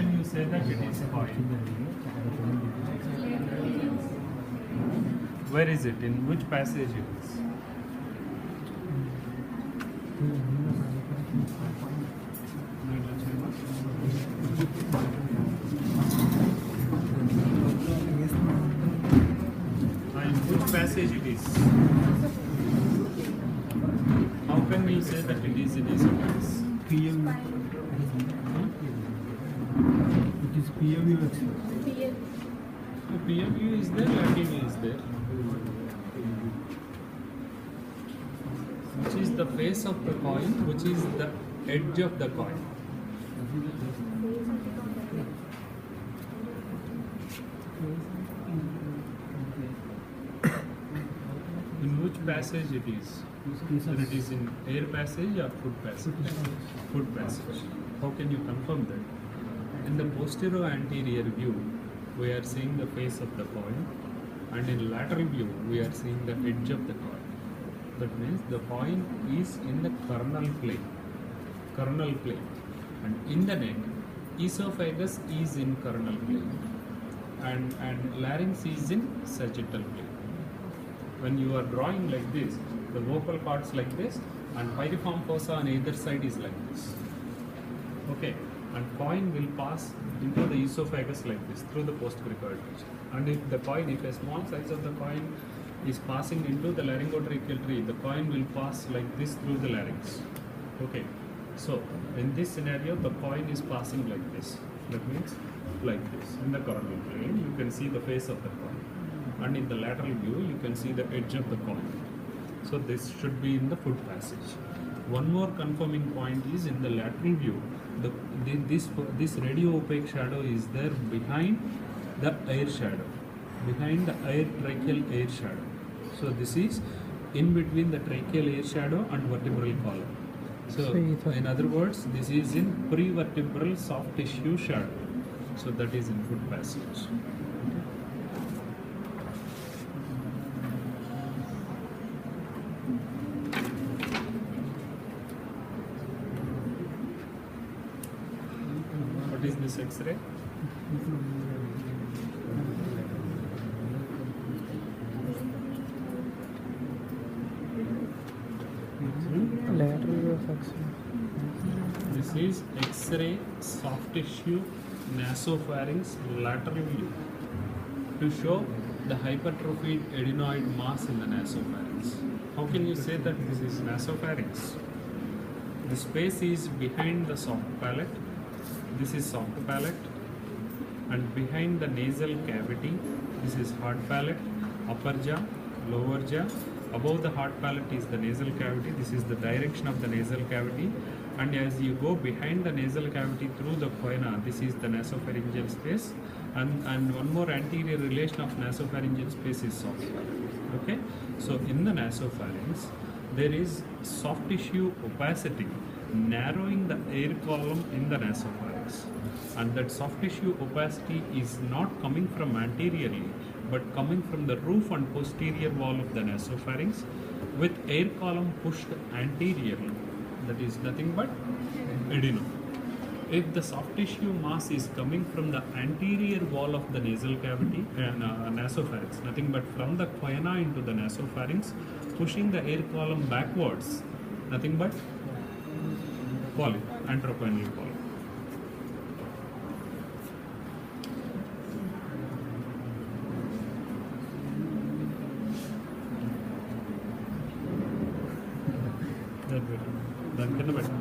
can you say that it is coin? Where is it? In which passage it is? In which passage it is? How can you say that it is in esophagus? It is POV. PMU is there, Latin is there. Which is the face of the coin, which is the edge of the coin. In which passage it is? Whether it is in air passage or foot passage? Foot passage. How can you confirm that? In the posterior anterior view, we are seeing the face of the coin, and in lateral view, we are seeing the edge of the coin. That means the coin is in the coronal plane. Coronal plane. And in the neck, esophagus is in coronal plane. And larynx is in sagittal plane. When you are drawing like this, the vocal cords like this, and pyriform fossa on either side is like this. Okay, and coin will pass into the esophagus like this through the postcricoid region. And if the coin, if a small size of the coin is passing into the laryngotracheal tree, the coin will pass like this through the larynx. Okay, so in this scenario, the coin is passing like this. That means like this. In the coronal plane, you can see the face of the coin. And in the lateral view, you can see the edge of the coin. So this should be in the foot passage. One more confirming point is in the lateral view, this radio-opaque shadow is there behind the air shadow, behind the tracheal air shadow. So this is in between the tracheal air shadow and vertebral column. So in other words, this is in prevertebral soft tissue shadow. So that is in foot passage. What is this X-ray? Lateral of X-ray. This is X-ray soft tissue nasopharynx lateral view to show the hypertrophied adenoid mass in the nasopharynx. How can you say that this is nasopharynx? The space is behind the soft palate. This is soft palate, and behind the nasal cavity, this is hard palate, upper jaw, lower jaw. Above the hard palate is the nasal cavity. This is the direction of the nasal cavity, and as you go behind the nasal cavity through the choana, this is the nasopharyngeal space, and one more anterior relation of nasopharyngeal space is soft palate. Okay, so in the nasopharynx, there is soft tissue opacity narrowing the air column in the nasopharynx, and that soft tissue opacity is not coming from anteriorly but coming from the roof and posterior wall of the nasopharynx with air column pushed anteriorly. That is nothing but adeno. If the soft tissue mass is coming from the anterior wall of the nasal cavity and nasopharynx, nothing but from the choana into the nasopharynx, pushing the air column backwards, nothing but polyp, antropoenal polyp. దానికన్నా better.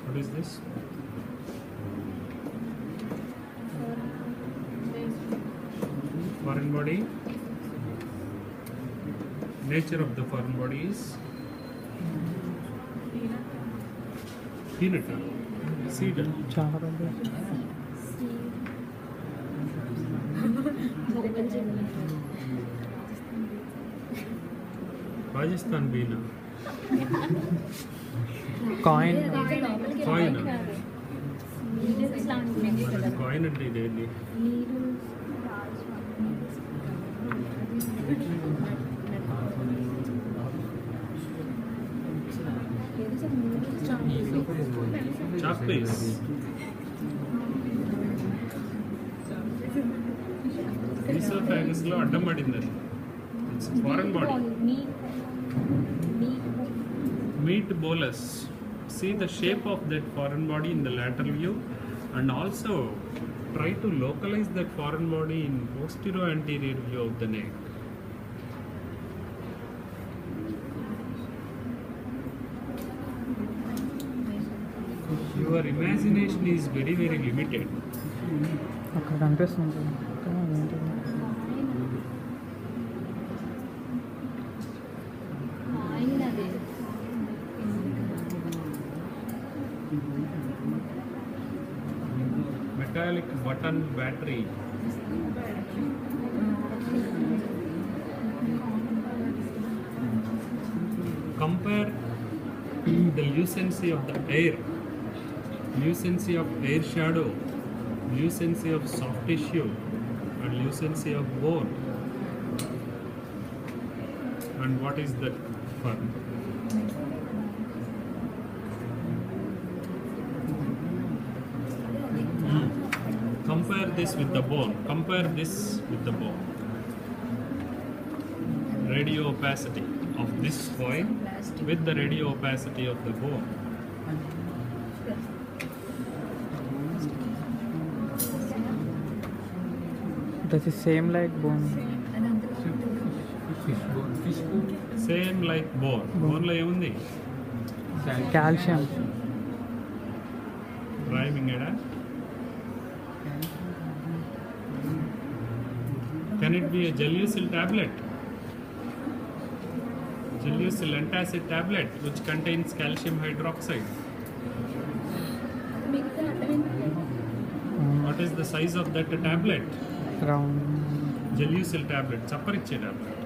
What is this? Foreign body. Nature of the foreign body is peanut. Cedar. Rajasthan bean. Coin. Coin. Coin అంటే ఇదేంటి? Chalk piece. Esophagus లో అడ్డం పడింది అది. It's foreign body. Meat bolus. See the shape of that foreign body in the lateral view, and also try to localize that foreign body in posterior anterior view of the neck. Your imagination is very, very limited. అక్కడ కనిపిస్తుంది కానీ ఏంటి? Metallic button battery. Compare the lucency of the air, lucency of air shadow, lucency of soft tissue, and lucency of bone. And what is that for? Compare this with the bone. Compare this with the bone. Radio opacity of this coil with the radio opacity of the bone. That is same like bone. Same like bone. Bone lo emundi? Calcium. Rhyming era. Can it be a Gelusil tablet? Gelusil antacid tablet which contains calcium hydroxide. What is the size of that tablet? Round. Gelusil tablet, chappariche tablet.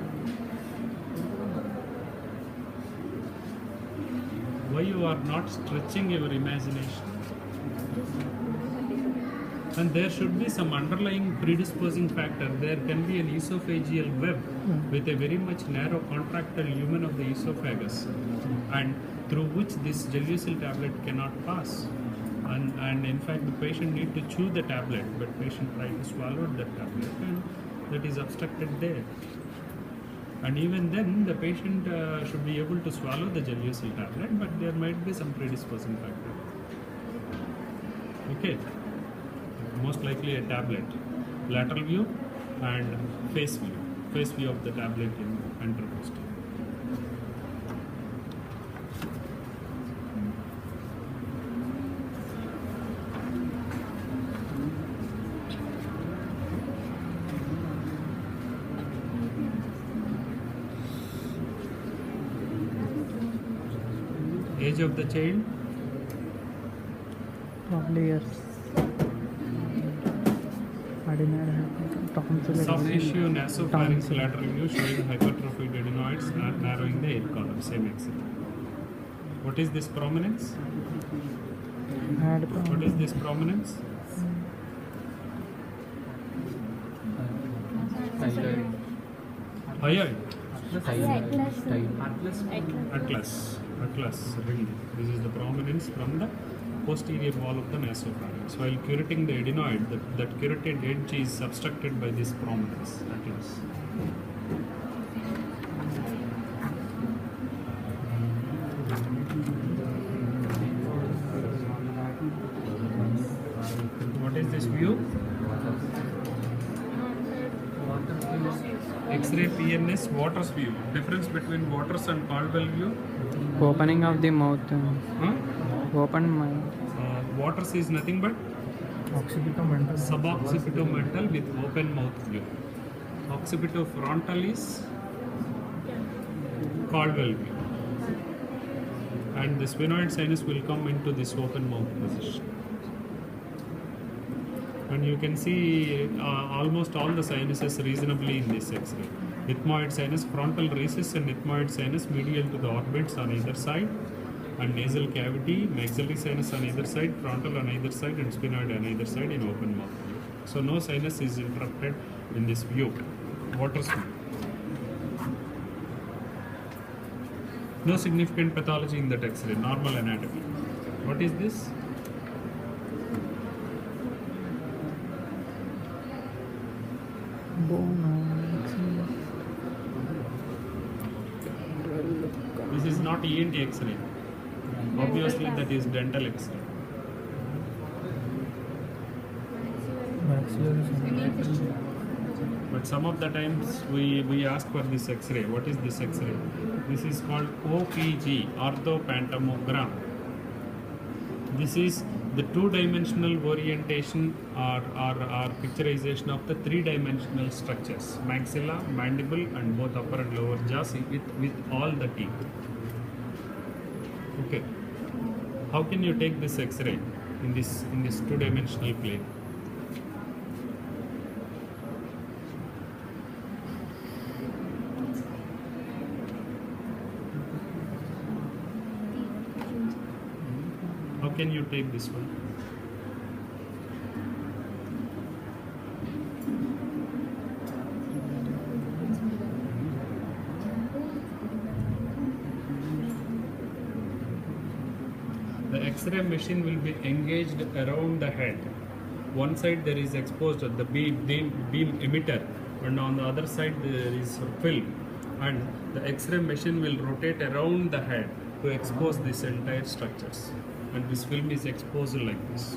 Why you are not stretching your imagination? And there should be some underlying predisposing factor. There can be an esophageal web with a very much narrow contractile lumen of the esophagus, and through which this Gelusil tablet cannot pass. And in fact, the patient need to chew the tablet, but patient try to swallow the tablet, and that is obstructed there. And even then, the patient should be able to swallow the Gelusil tablet, but there might be some predisposing factor. Okay. Most likely a tablet, lateral view and face view of the tablet in anteroposterior. Age of the child? Probably yes. Soft tissue nasopharynx lateral view showing hypertrophied adenoids narrowing the air column, same X-ray. What is this prominence? What is this prominence? Hyoid. Atlas ring. This is the prominence from the posterior wall of the nasopharynx. While curating the adenoid, that curated edge is obstructed by this prominence, atlas. What is this view? X-ray PNS Waters view. Difference between Waters and Caldwell view? Opening of the mouth. Huh? Open mouth. Waters is nothing but suboccipitomental with open mouth view. Occipitofrontal is Caldwell view. And the sphenoid sinus will come into this open mouth position. And you can see almost all the sinuses reasonably in this X-ray. Ethmoid sinus, frontal rhesus and ethmoid sinus medial to the orbits on either side, and nasal cavity, maxillary sinus on either side, frontal on either side, and sphenoid on either side in open mouth view. So no sinus is interrupted in this view. Waters view. No significant pathology in that X-ray, normal anatomy. What is this? Bone. This is not ENT X-ray. Obviously, that is dental X-ray. But some of the times we ask for this X-ray. What is this X-ray? This is called OPG, orthophantomogram. This is the two-dimensional orientation or picturization of the three-dimensional structures: maxilla, mandible, and both upper and lower jaws with all the teeth. Okay. How can you take this X-ray in this two-dimensional plane? How can you take this one? The X-ray machine will be engaged around the head. One side there is exposed the beam emitter, and on the other side there is film, and the X-ray machine will rotate around the head to expose this entire structures, and this film is exposed like this.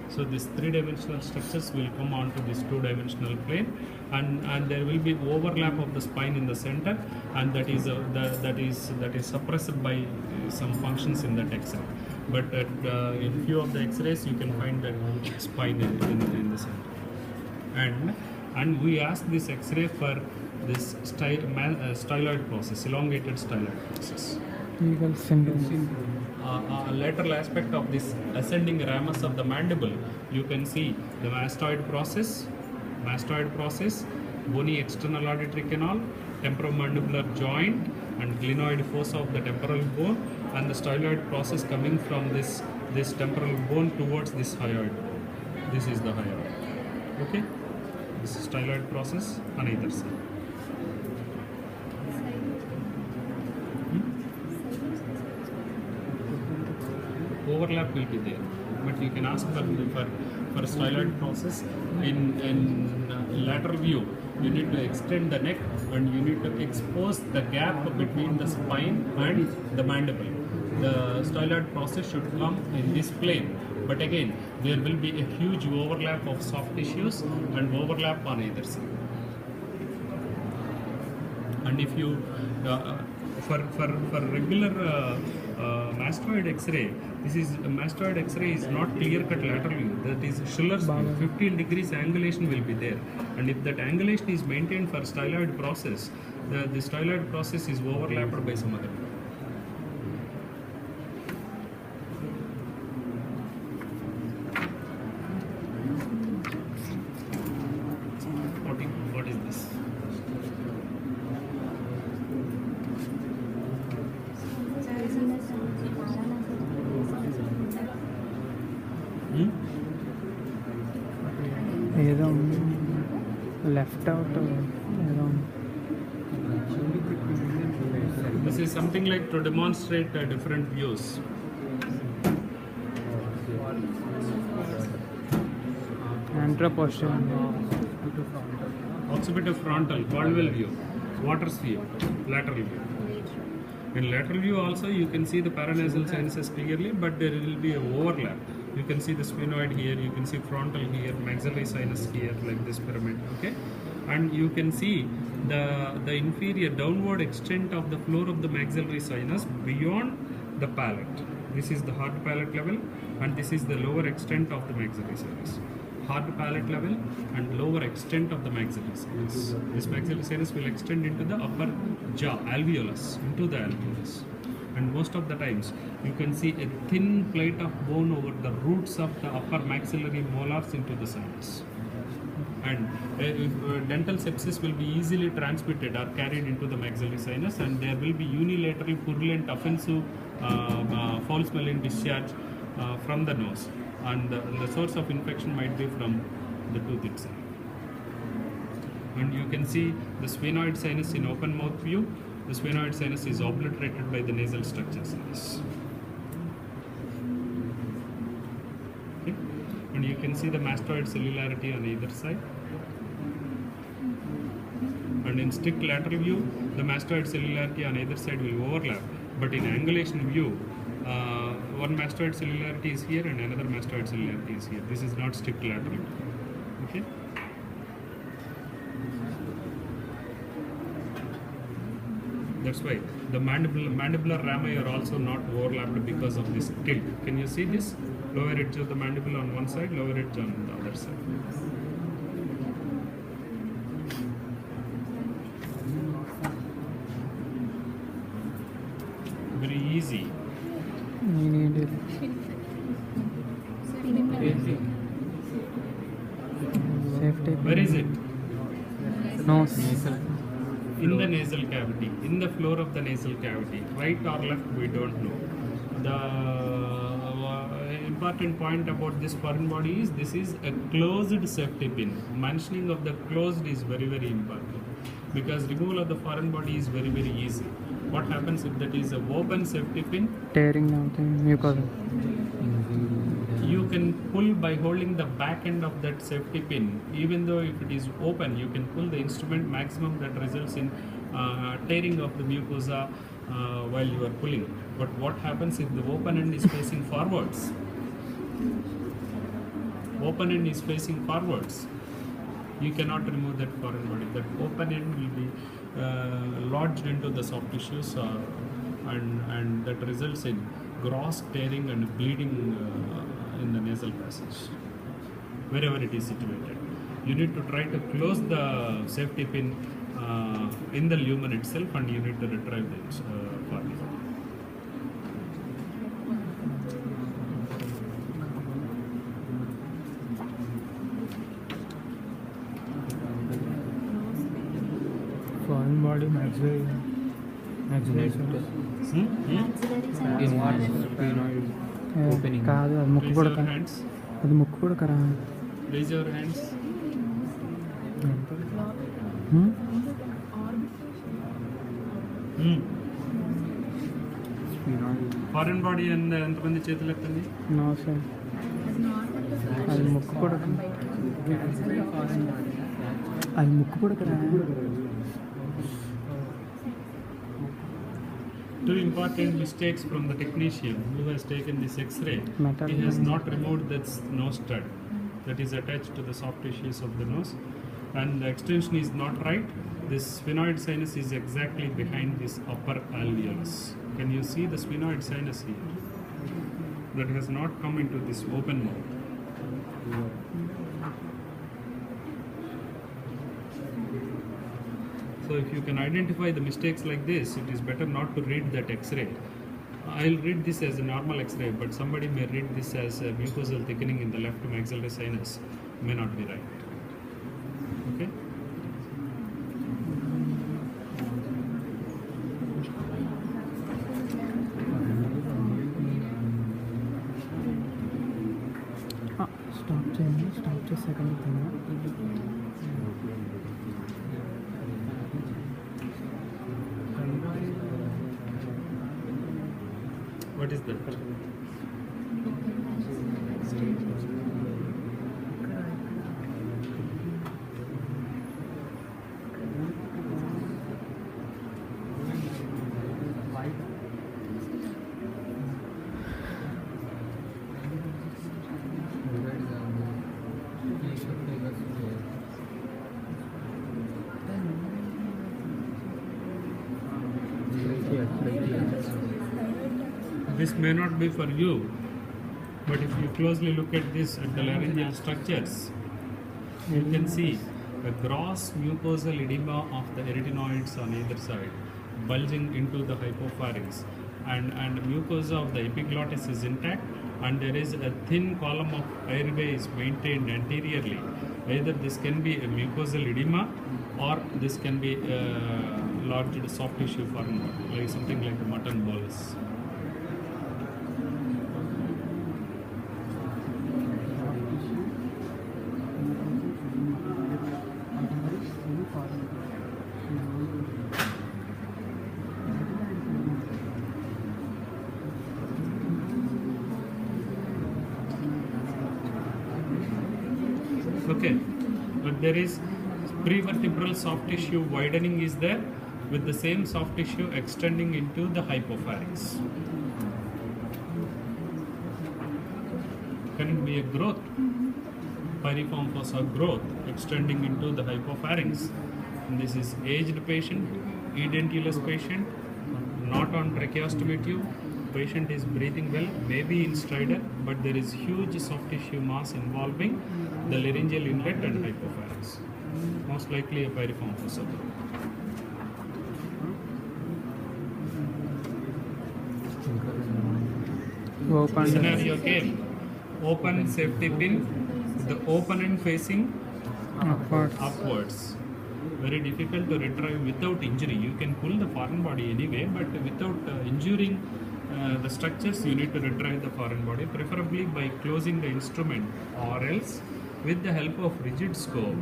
So these three-dimensional structures will come onto this two-dimensional plane, and there will be overlap of the spine in the center, and that is suppressed by some functions in that X-ray. But in few of the X-rays you can find that spine in the center. And we ask this X-ray for this styloid process, elongated styloid process. Eagle syndrome. Lateral aspect of this ascending ramus of the mandible, you can see the mastoid process, bony external auditory canal, temporomandibular joint, and glenoid fossa of the temporal bone, and the styloid process coming from this temporal bone towards this hyoid. This is the hyoid. Okay, this is styloid process on either side. Overlap will be there, but you can ask for styloid process in lateral view. You need to extend the neck, and you need to expose the gap between the spine and the mandible. The styloid process should come in this plane, but again there will be a huge overlap of soft tissues and overlap on either side. And if you for regular mastoid X-ray, mastoid X-ray is not clear-cut lateral view. That is Schiller's view. 15 degrees angulation will be there, and if that angulation is maintained for styloid process, the styloid process is overlapped by some other. What is this? ఏదో left out ఏదో This is something like to demonstrate different views. anteroposterior Occipitofrontal, caudal view, Waters view, lateral view. In lateral view also you can see the paranasal sinuses clearly, but there will be an overlap. You can see the sphenoid here, you can see frontal here, maxillary sinus here, like this pyramid, okay? And you can see the inferior downward extent of the floor of the maxillary sinus beyond the palate. This is the hard palate level, and this is the lower extent of the maxillary sinus. Hard palate level and lower extent of the maxillary sinus. This maxillary sinus will extend into the upper jaw, alveolus, into the alveolus. And most of the times you can see a thin plate of bone over the roots of the upper maxillary molars into the sinus. And dental sepsis will be easily transmitted or carried into the maxillary sinus, and there will be unilateral purulent offensive foul smelling discharge from the nose, and the source of infection might be from the tooth itself. And you can see the sphenoid sinus in open mouth view, The sphenoid sinus is obliterated by the nasal structures in this. Okay? And you can see the mastoid cellularity on either side. And in strict lateral view, the mastoid cellularity on either side will overlap. But in angulation view, one mastoid cellularity is here and another mastoid cellularity is here. This is not strict lateral. Okay? That's why the mandibular rami are also not overlapped because of this tilt. Can you see this? Lower edge of the mandible on one side, lower edge on the other side. Very easy. Safety. Where is it? Nose. In the nasal cavity, in the floor of the nasal cavity, right or left, we don't know. The important point about this foreign body is this is a closed safety pin. Mentioning of the closed is very, very important because removal of the foreign body is very, very easy. What happens if that is a open safety pin? Tearing out the mucosa. You can pull by holding the back end of that safety pin. Even though if it is open, you can pull the instrument maximum that results in tearing of the mucosa while you are pulling. But what happens if the open end is facing forwards? Open end is facing forwards. You cannot remove that foreign body. That open end will be lodged into the soft tissues and that results in gross tearing and bleeding in the nasal passage, wherever it is situated. You need to try to close the safety pin in the lumen itself and you need to retrieve the foreign body. Foreign body maxillary. కాదు అది ముక్కు Raise కూడా your hands. అది ముక్కు కూడా కరా Raise your hands. Foreign body and ఎంతమంది చేతులు ఎత్తండి? నో సార్ అది ముక్కు కూడా అది ముక్కు కూడా కరా. Two important mistakes from the technician who has taken this X-ray. Metal. He has not removed that nose stud that is attached to the soft tissues of the nose, and the extension is not right. This sphenoid sinus is exactly behind this upper alveolus. Can you see the sphenoid sinus here? That has not come into this open mouth. So if you can identify the mistakes like this, it is better not to read that X-ray. I'll read this as a normal X-ray, but somebody may read this as a mucosal thickening in the left maxillary sinus. May not be right. Okay? Stop చేయండి. Stop చేసి second What is that? This may not be for you, but if you closely look at this at the laryngeal structures, you can see a gross mucosal edema of the arytenoids on either side, bulging into the hypopharynx, and mucosa of the epiglottis is intact, and there is a thin column of airway is maintained anteriorly. Either this can be a mucosal edema or this can be lodged soft tissue foreign body, like something like a mutton bolus. there is prevertebral soft tissue widening is there, with the same soft tissue extending into the hypopharynx. Can it be a growth? Piriform fossa growth extending into the hypopharynx. And this is aged patient, edentulous patient, not on tracheostomy tube. Patient is breathing well, maybe in stridor, but there is huge soft tissue mass involving the laryngeal inlet and hypopharynx. Most likely a piriform fossa growth. Open. Scenario came. Open safety pin, the open end facing upwards. Very difficult to retrieve without injury. You can pull the foreign body anyway, but without injuring the structures, you need to retrieve the foreign body, preferably by closing the instrument, or else with the help of rigid scope.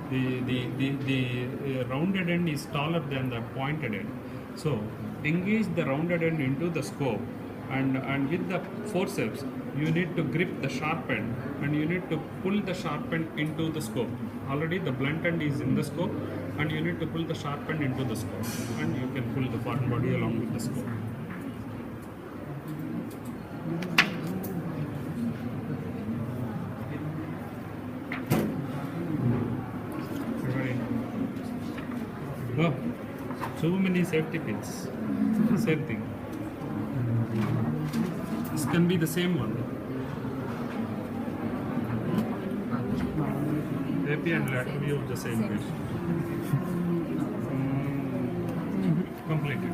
The rounded end is taller than the pointed end. So engage the rounded end into the scope, and with the forceps you need to grip the sharp end, and you need to pull the sharp end into the scope. Already the blunt end is in the scope, and you need to pull the sharp end into the scope, and you can pull the foreign body along with the scope. Oh, too many safety pins. Same thing. This can be the same one. AP and lateral view of the same patient. Completed.